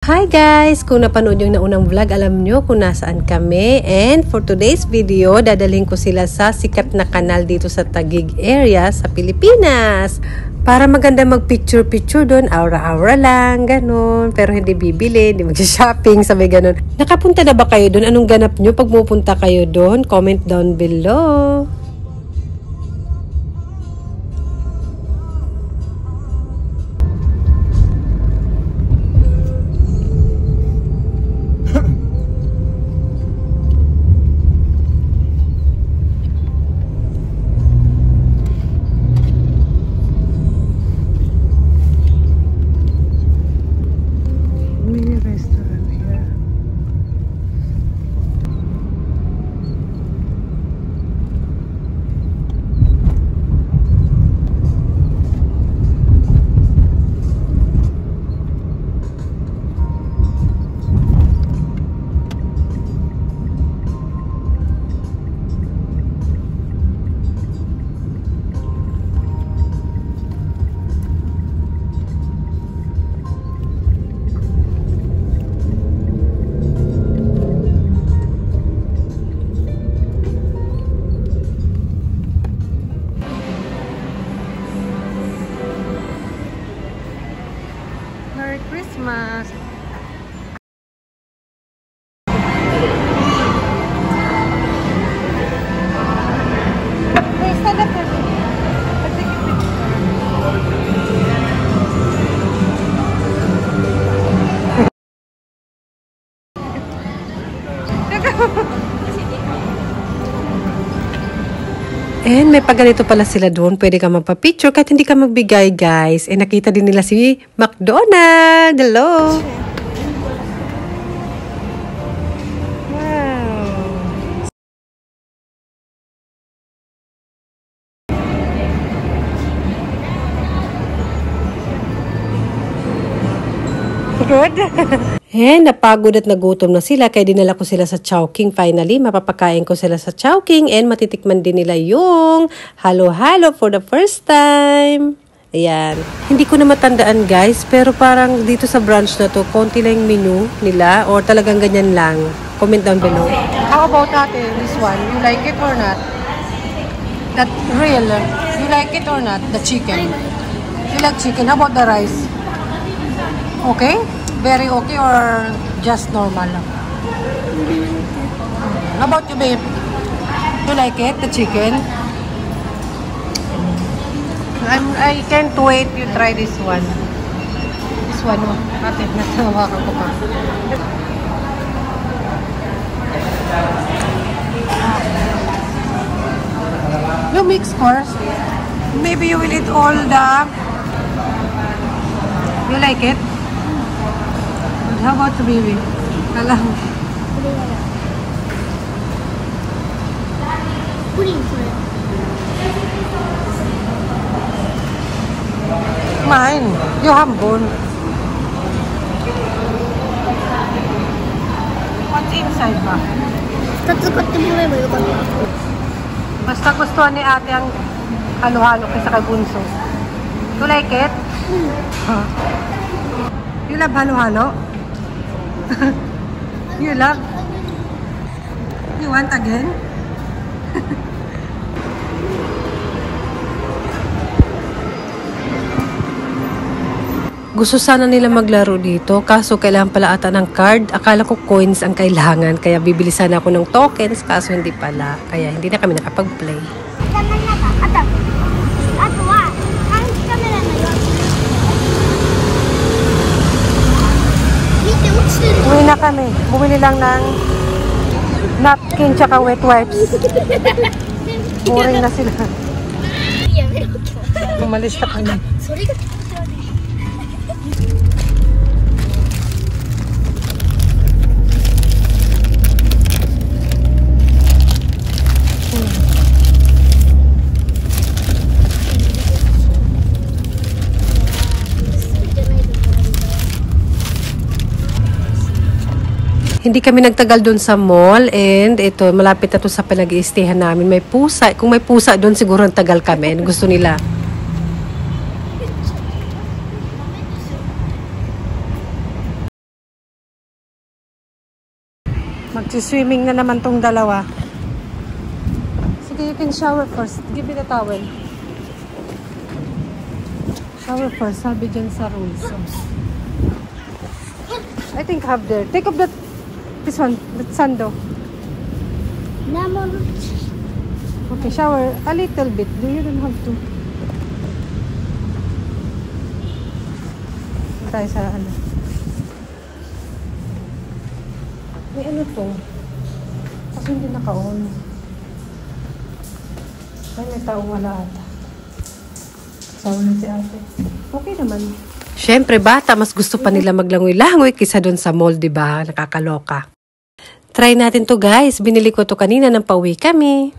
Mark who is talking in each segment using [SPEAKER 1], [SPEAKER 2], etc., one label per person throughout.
[SPEAKER 1] Hi guys! Kung napanood yung naunang vlog, alam nyo kung nasaan kami. And for today's video, dadalhin ko sila sa sikat na kanal dito sa Taguig area sa Pilipinas. Para maganda mag-picture-picture doon, aura-aura lang, ganun. Pero hindi bibili, hindi mag-shopping, sabay ganun. Nakapunta na ba kayo doon? Anong ganap nyo pag pupunta kayo doon? Comment down below. Restaurant here. Merry Christmas! Hey, stand up for me. I'll take a picture. And may pagganito pala sila doon. Pwede ka magpa-picture kahit hindi ka magbigay, guys. And nakita din nila si McDonald. Hello! Wow! Good? And napagod at nagutom na sila kaya dinala ko sila sa Chowking. Finally, mapapakain ko sila sa Chowking and matitikman din nila yung halo-halo for the first time. Ayan. Hindi ko na matandaan guys, pero parang dito sa branch na to, konti lang yung menu nila or talagang ganyan lang. Comment down below. How about ate, this one? You like it or not? That real? You like it or not? The chicken? You like chicken? How about the rice? Okay? Very okay or just normal? How about you, babe? You like it, the chicken? I can't wait you try this one. This one, oh. Ate, natawakan ko pa. You mix first. Maybe you will eat all the... You like it? How about the baby? Alam. Mine. You have bone. What's inside ba? Basta gustuhan ni ate ang halo-halo kaysa kay Bunso. You like it? Huh? You love halo-halo? You love? You want again? Gusto sana nila maglaro dito, kaso kailangan pala ata ng card. Akala ko coins ang kailangan, kaya bibili sana ako ng tokens, kaso hindi pala. Kaya hindi na kami nakapag-play. Uwi na kami. Bumili lang ng napkin tsaka wet wipes. Boring na sila. Umalis na kami. Hindi kami nagtagal doon sa mall and ito, malapit na to sa pinag-i-stayhan namin. May pusa. Kung may pusa doon, siguro ang tagal kami. Gusto nila. Mag-swimming na naman tong dalawa. Sige, you can shower first. Give me the towel. Shower first. Sabi dyan sa rules. I think have there. Take off that, this one, that sando. Okay, shower a little bit. You don't have to. Tayo sa ano. May ano to? Kasi hindi naka-on. Ay, may taong wala ata. Sawa na si ate. Okay naman. Siyempre, bata, mas gusto pa nila maglangoy-langoy kaysa doon sa mall, diba? Nakakaloka. Try natin to, guys. Binili ko to kanina nang pauwi kami.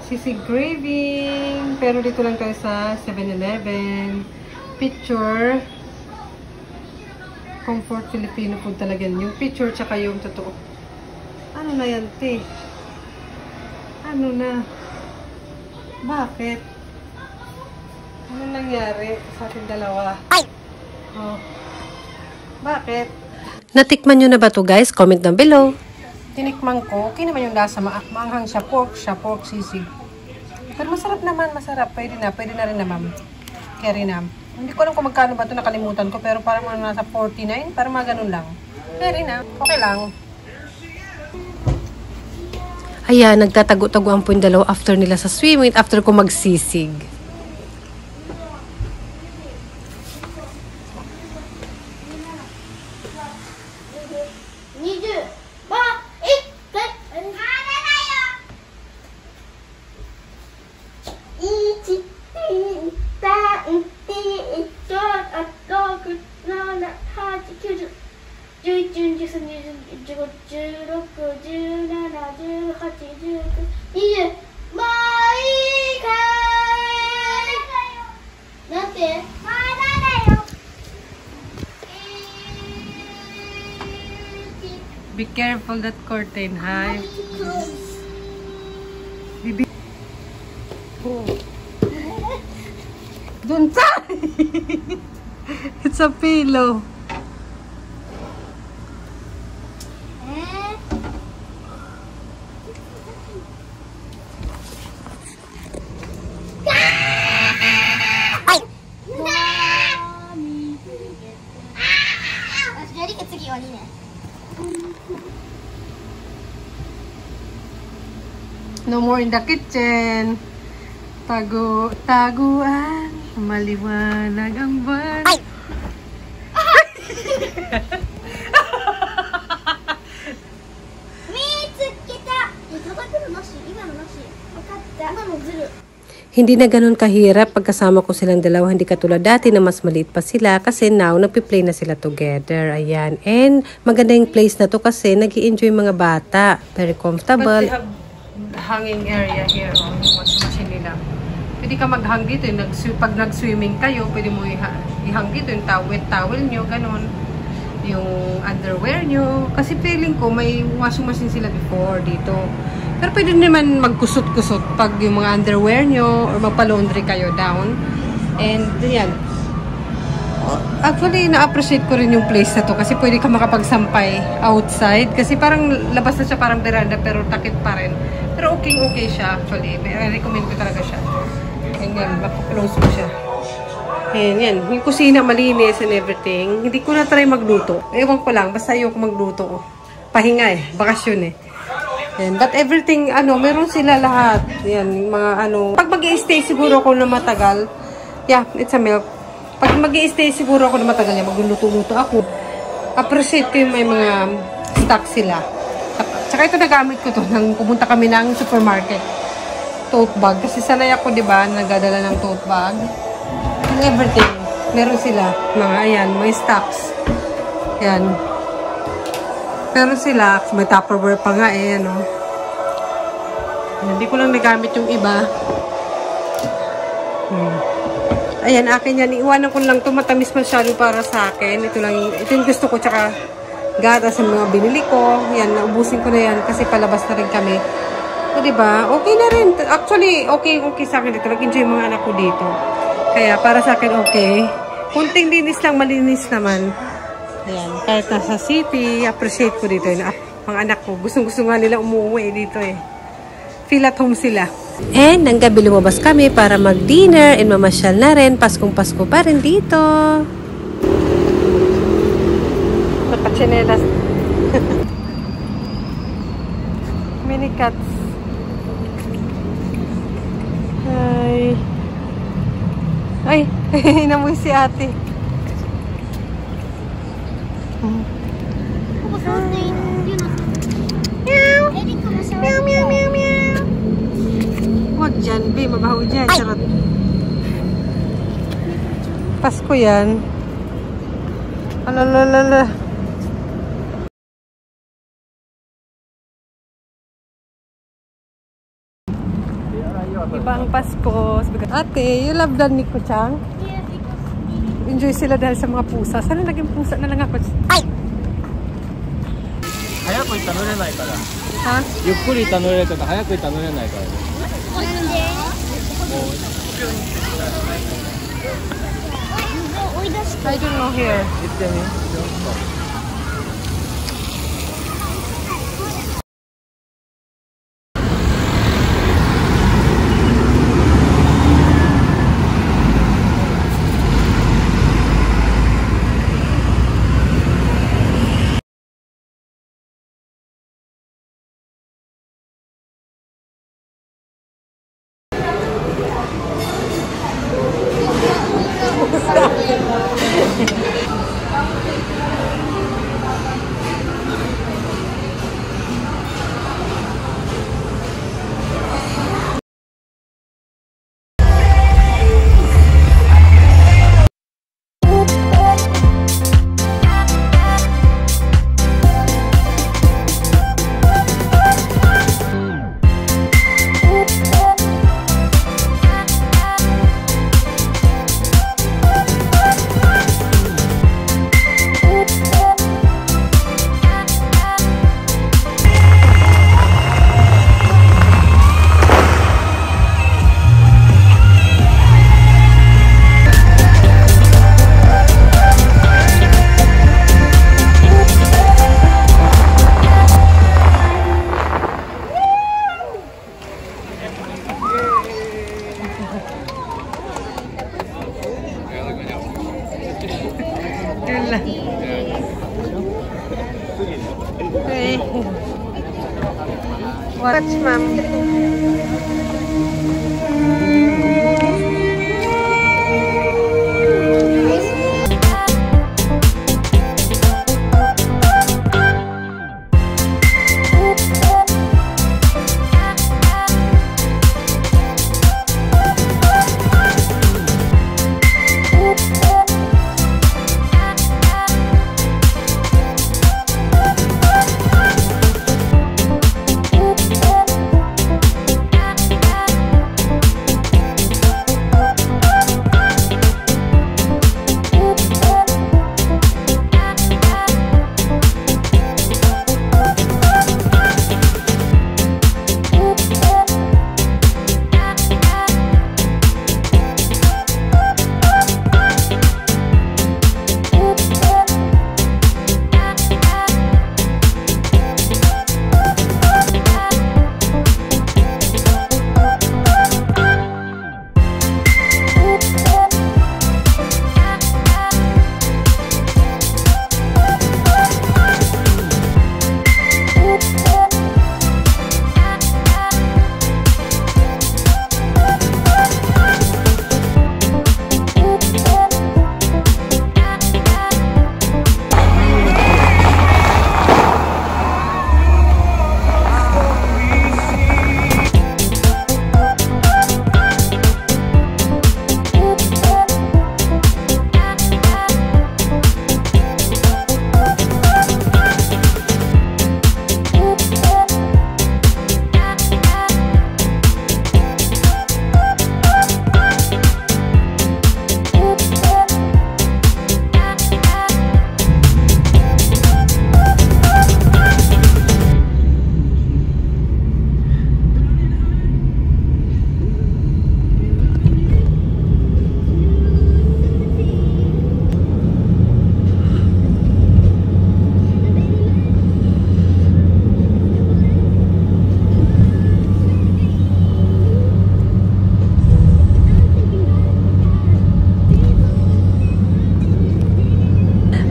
[SPEAKER 1] Sisig craving. Pero dito lang tayo sa 7-Eleven. Picture. Comfort Filipino food talaga. Yung picture tsaka yung totoo. Ano na yan, te? Ano na? Bakit? Ano nangyari sa ating dalawa? Ay! Oh. Bakit? Natikman nyo na ba to, guys? Comment down below. Tinikman ko. Okay naman yung lasa. Maanghang siya. Pork sisig. Pero masarap naman. Masarap. Pwede na rin na, ma'am. Carry na. Hindi ko alam kung magkano ba ito. Nakalimutan ko. Pero parang mga nasa 49. Parang mga ganun lang. Carry na. Okay lang. Ayan, nagtatago-taguan po yung dalawa after nila sa swimming. After ko magsisig. Be careful that curtain, hi. Bibi. Oh. Dun sa! It's a pillow. No more in the kitchen. Taguan. Maliwanag ang buwan. Ay! Hindi na ganun kahirap pagkasama ko silang dalawa. Hindi katulad dati na mas maliit pa sila kasi now nagpi-play na sila together. Ayan. And maganda yung place na to kasi nag-i-enjoy mga bata. Very comfortable. But they have hanging area here. Yung washing machine nila. Pwede ka mag-hang dito. Pag nag-swimming kayo, pwede mo i-hang dito yung wet towel nyo. Ganun. Yung underwear nyo. Kasi feeling ko may washing machine sila before dito. Pero pwede naman magkusot-kusot pag yung mga underwear nyo or magpa-laundry kayo down. And yan. Actually, na-appreciate ko rin yung place na to kasi pwede ka makapagsampay outside. Kasi parang labas na siya, parang veranda pero takip pa rin. Pero okay siya actually. I-recommend ko talaga siya. And yan, mapapalose mo siya. And yan, yung kusina malinis and everything. Hindi ko na try magluto. Ewan ko lang, basta ayoko magluto. Pahinga bakasyon And but everything, meron sila lahat. Yan, mga pag mag-i-stay siguro ako na matagal, yeah, it's a milk. Pag mag-i-stay siguro ako na matagal, magluluto-luto ako. Appreciate ko yung may mga stock sila. Tsaka ito nagamit ko to nang pumunta kami ng supermarket. Tote bag. Kasi sanay ako, diba, nagadala ng tote bag. And everything. Meron sila. Mga, ayan, may stocks. Yan. Pero sila, may Tupperware pa nga Hindi ko lang nagamit yung iba. Ayan, akin yan. Iwanan ko lang ito. Matamis masyado para sa akin. Ito yung gusto ko. Tsaka gatas yung mga binili ko. Yan, naubusin ko na yan. Kasi palabas na rin kami. So, diba? Okay na rin. Actually, okay sa akin dito. Nag-enjoy yung mga anak ko dito. Kaya, para sa akin, okay. Kunting linis lang, malinis naman. Ayan. Kahit nasa city, appreciate ko dito. Mga anak ko, gustong-gusto nga nila umuwi dito eh. Feel at home sila. And ng gabi lumabas kami para mag-dinner and mamasyal na rin. Paskong-Pasko pa rin dito. Napachinelas. Mini cats. Ay. Ay, inamoy si ate. Meow, meow, meow, meow. Huwag dyan, be. Mabaho dyan. Charot. Pasko yan. Alalala. Iba ang Pasko. Ate, you love Daniko-chan? Enjoy sila dahil sa mga pusa. Sana naging pusa na lang ako. Ay!
[SPEAKER 2] 早く行ったら乗れないから。
[SPEAKER 1] Ha?
[SPEAKER 2] ゆっくり行ったら乗れるけど早く行ったら乗れないから。
[SPEAKER 1] I don't know here.
[SPEAKER 2] 行ってみ。
[SPEAKER 1] Hey. Watch, ma'am.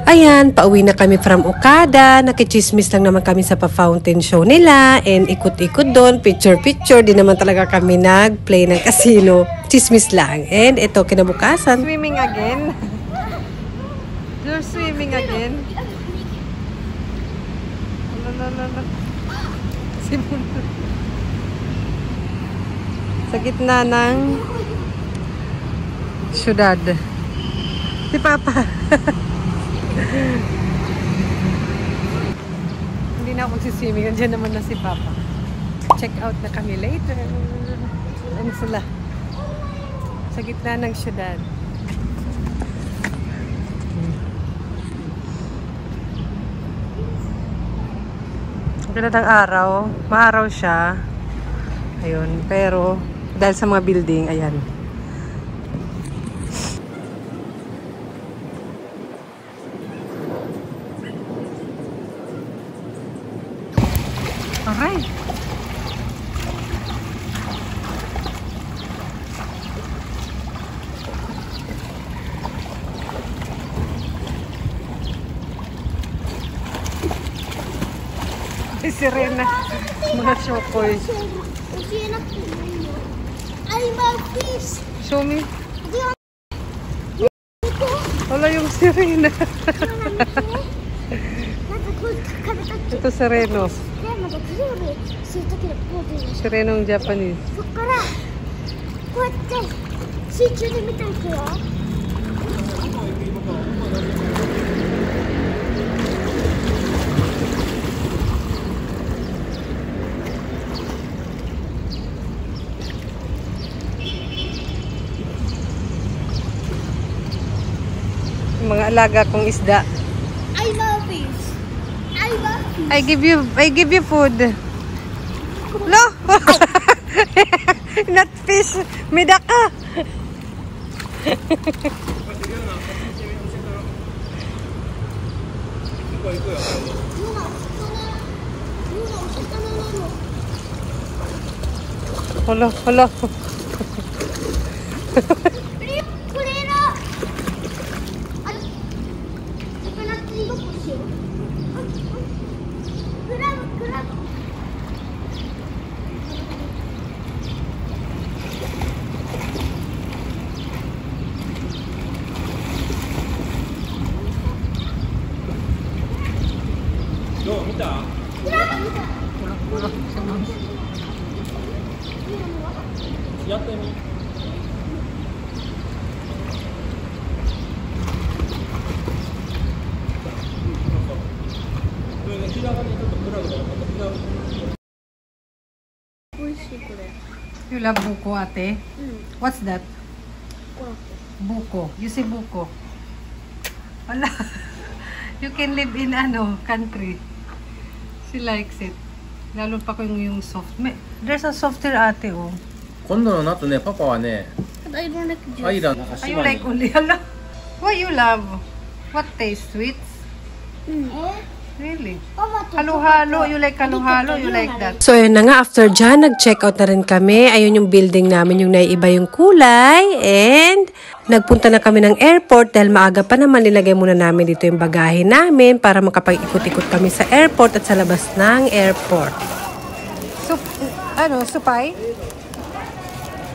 [SPEAKER 1] Ayan, pauwi na kami from Okada. Nakichismis lang naman kami sa pa-fountain show nila. And ikot-ikot doon, picture-picture. Di naman talaga kami nag-play ng casino. Chismis lang. And ito, kinabukasan. Swimming again? You're swimming again? Sa gitna ng syudad. Si Papa. Hindi na ako magsiswimming. Nandiyan naman na si Papa. Check out na kami later. Ano sila? Sa gitna ng syudad. Ganda ng araw. Maaraw siya. Ayun. Pero, dahil sa mga building, ayan. Alright. Ay, sirena. Mga chokoy.
[SPEAKER 3] I love fish.
[SPEAKER 1] Show me. Wala yung sirena. Ito sireno. Sirenong Japanese.
[SPEAKER 3] そっからこうやって水中で見ていくよ。
[SPEAKER 1] Mga alaga kong isda.
[SPEAKER 3] I love fish. I love fish.
[SPEAKER 1] I give you food. No. Not fish. Medaka. Hala, hala.
[SPEAKER 3] これだ。あれ、魚釣りごっこしよう。クラブクラブ。
[SPEAKER 2] どう見た？やってみ。
[SPEAKER 1] You love buko, ate? What's that? Buko. You say buko. Wala. You can live in country. She likes it. Lalo pa kung yung soft. There's a softer ate, oh.
[SPEAKER 2] 今度の夏ね、パパはね、
[SPEAKER 3] But I don't like juice.
[SPEAKER 2] アイランド中
[SPEAKER 1] Are you
[SPEAKER 2] 島
[SPEAKER 1] like
[SPEAKER 2] に
[SPEAKER 1] only? Hala. What you love? What taste? Sweets? Really? Halo-halo. You like halo-halo? You like that? So, yun na nga. After dyan, nag-check out na rin kami. Ayun yung building namin, yung naiiba yung kulay. And, nagpunta na kami ng airport dahil maaga pa naman. Nilagay muna namin dito yung bagahe namin para makapag-ikot-ikot kami sa airport at sa labas ng airport. So, supay?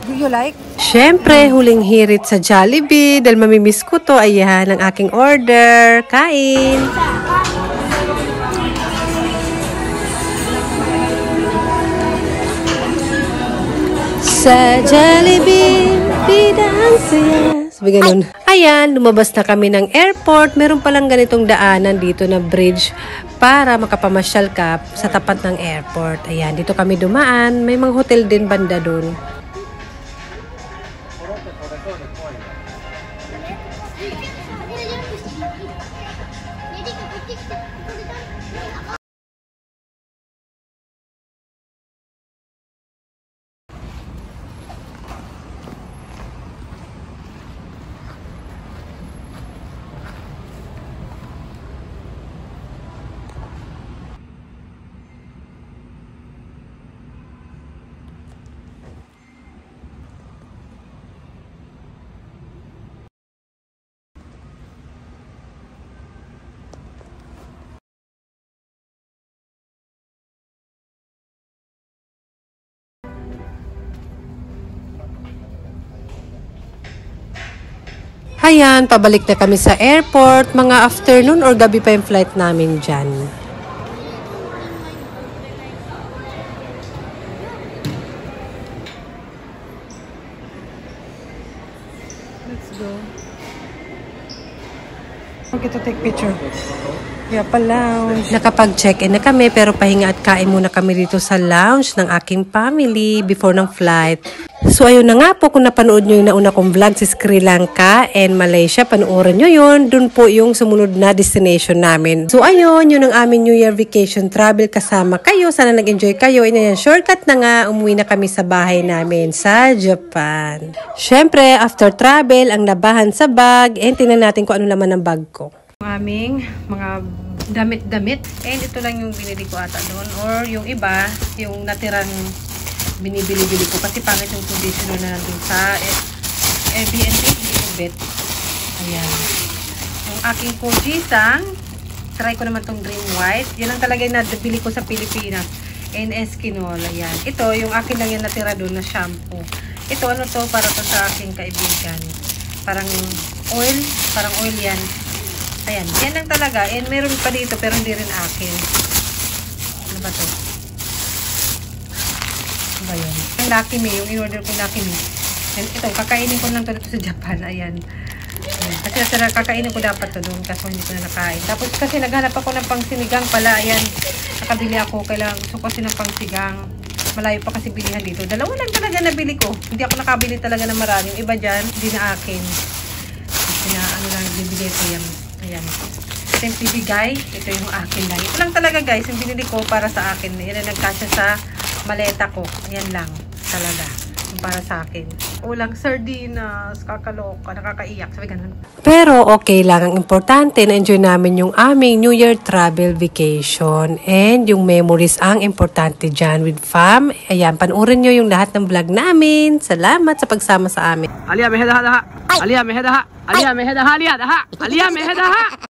[SPEAKER 1] Do you like? Siyempre, huling hirit sa Jollibee dahil mamimiss ko to. Ayan, ang aking order. Kain! Sa Jollibee, bidang saya. Sabi ganun. Ayan, lumabas na kami ng airport. Meron palang ganitong daanan dito na bridge para makapamasyal ka sa tapat ng airport. Ayan, dito kami dumaan. May mga hotel din banda dun. Ayan, pabalik na kami sa airport. Mga afternoon or gabi pa yung flight namin dyan. Let's go. Okay, to take picture. Yapa Lounge. Nakapag-check-in na kami pero pahinga at kain muna kami dito sa lounge ng aking family before ng flight. So ayun na nga po, kung napanood nyo yung nauna kong vlog sa Sri Lanka and Malaysia, panoorin nyo yun. Dun po yung sumunod na destination namin. So ayun, yun ang aming New Year vacation travel kasama kayo. Sana nag-enjoy kayo. And ayan, shortcut na nga, umuwi na kami sa bahay namin sa Japan. Syempre, after travel, ang labahan sa bag. And tingnan natin kung ano laman ng bag ko. Aming mga damit-damit. And ito lang yung binili ko ata doon. Or yung iba, yung natirang binibili-bili ko. Kasi pangit yung conditioner na nandun sa Airbnb. Bit. Ayan. Yung aking Kojisang. Try ko naman tong Dream White. Yan ang talaga yung nabili ko sa Pilipinas. And Eskinol. Ayan. Ito, yung akin lang yan natira doon na shampoo. Ito, ano to? Para to sa aking kaibigan. Parang oil. Parang oil yan. Ayan, yan lang talaga. And meron pa dito pero hindi rin akin. Ano ba to? Ano ba yan? Ang Lucky Me, yung in-order ko Lucky Me. And ito, kakainin ko lang to dito sa Japan. Ayan. Ayan. Kasi kakainin ko dapat to doon kasi hindi ko na nakain. Tapos kasi naghanap ako ng pangsinigang pala. Ayan, nakabili ako. Kailangan gusto ko kasi ng pangsigang. Malayo pa kasi bilihan dito. Dalawa lang talaga nabili ko. Hindi ako nakabili talaga ng marami. Yung iba dyan, hindi na akin. Kasi na, ano lang, bibili ko yan. Ayan. Simple bigay. Ito yung akin lang. Ito lang talaga guys. Yung binili ko para sa akin. Yan ang nagkasya sa maleta ko. Ayan lang. Talaga. Yung para sa akin. Ulang sardinas. Kakaloka. Nakakaiyak. Sabi ganun. Pero okay lang. Ang importante na enjoy namin yung aming New Year travel vacation. And yung memories ang importante dyan with fam. Ayan. Panoorin nyo yung lahat ng vlog namin. Salamat sa pagsama sa amin.
[SPEAKER 2] Alia, meheda ha. Alia, meheda ha. Alia, meheda ha. Alia, daha. Alia, meheda ha.